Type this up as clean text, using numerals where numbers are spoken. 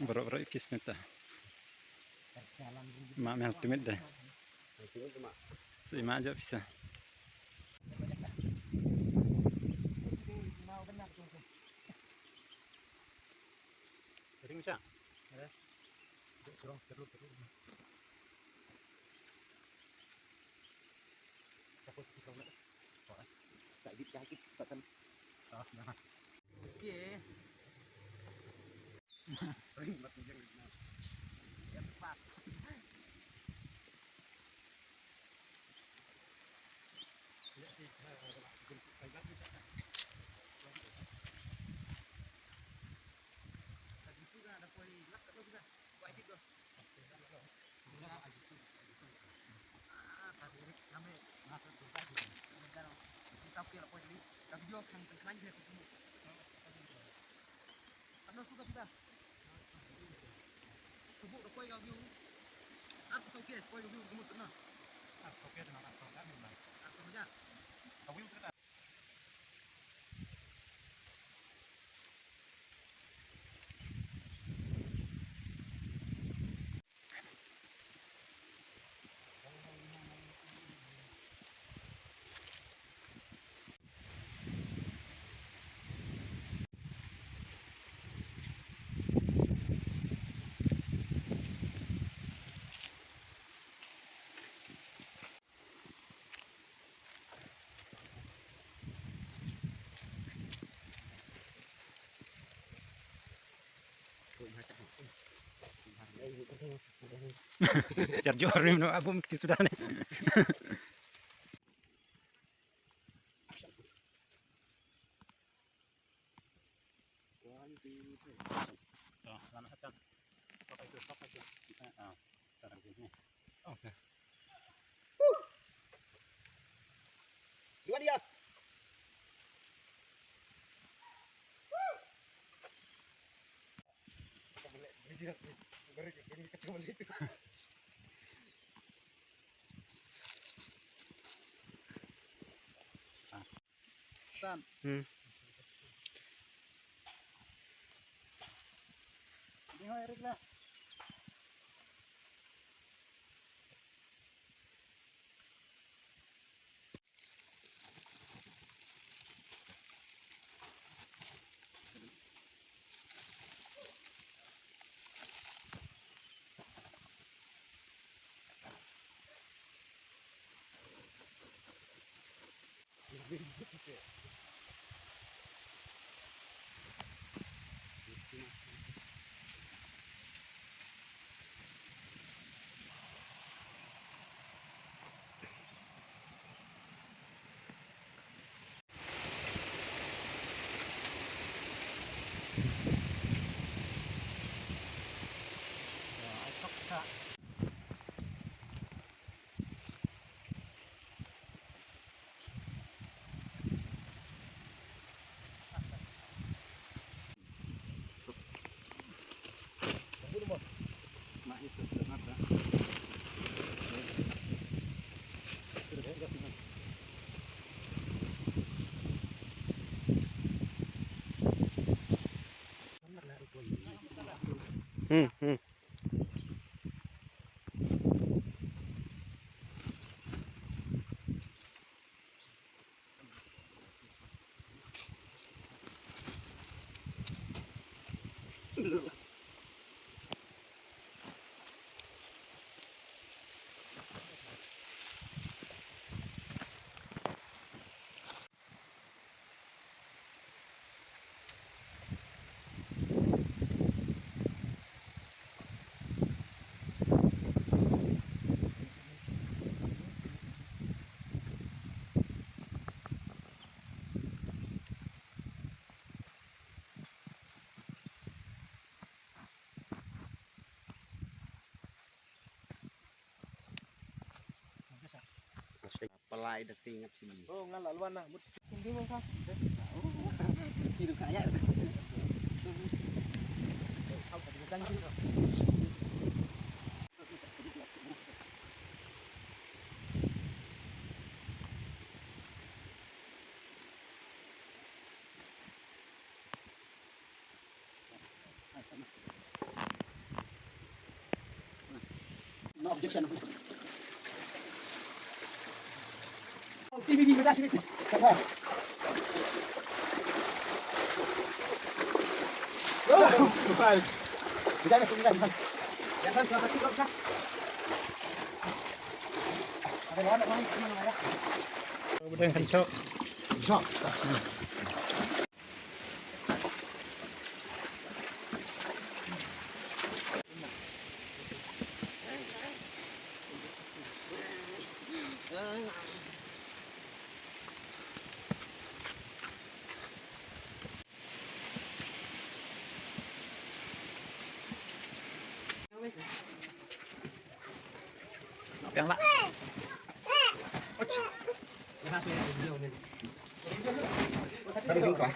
Bro ikis nita. Mak mel tumit deh. Seima aja bisa. Kering bisa? Ada. Terus. Takut kita nak. Tak dikit takkan. Ah, nah. Okey. Ring mati jeng. Ya pas. Ya sih. Ada poi lak tu juga. Poi itu. Tadi kami masuk tu tadi. Dalam sampai lah poi ni. Tapi jo kan kan je tu. Ano suka kita? Subuk dah poi kau view. Aku okey, poi view kamu tenang. Aku okey tenang aku kan memang. Aku saja. Kau view cerita. Charger rim no abum ti sudah ni. Oh, lama hatan. Pakai itu. Ah, taruh sini. Oh, sah. Dua dia. San. Ini Erik lah. Pelai dah tinggal sini. Oh, ngalah luan lah. Tinggi mungkin. Hidup kaya. Kau tadi canggih. objection. TV beda sini. Kata. Oh, baik. Tidak ada sudah. Jangan salah satu kan. Ada mana mana ada. Udah hancur. Bisa. Yang lah. Sampai jumpa.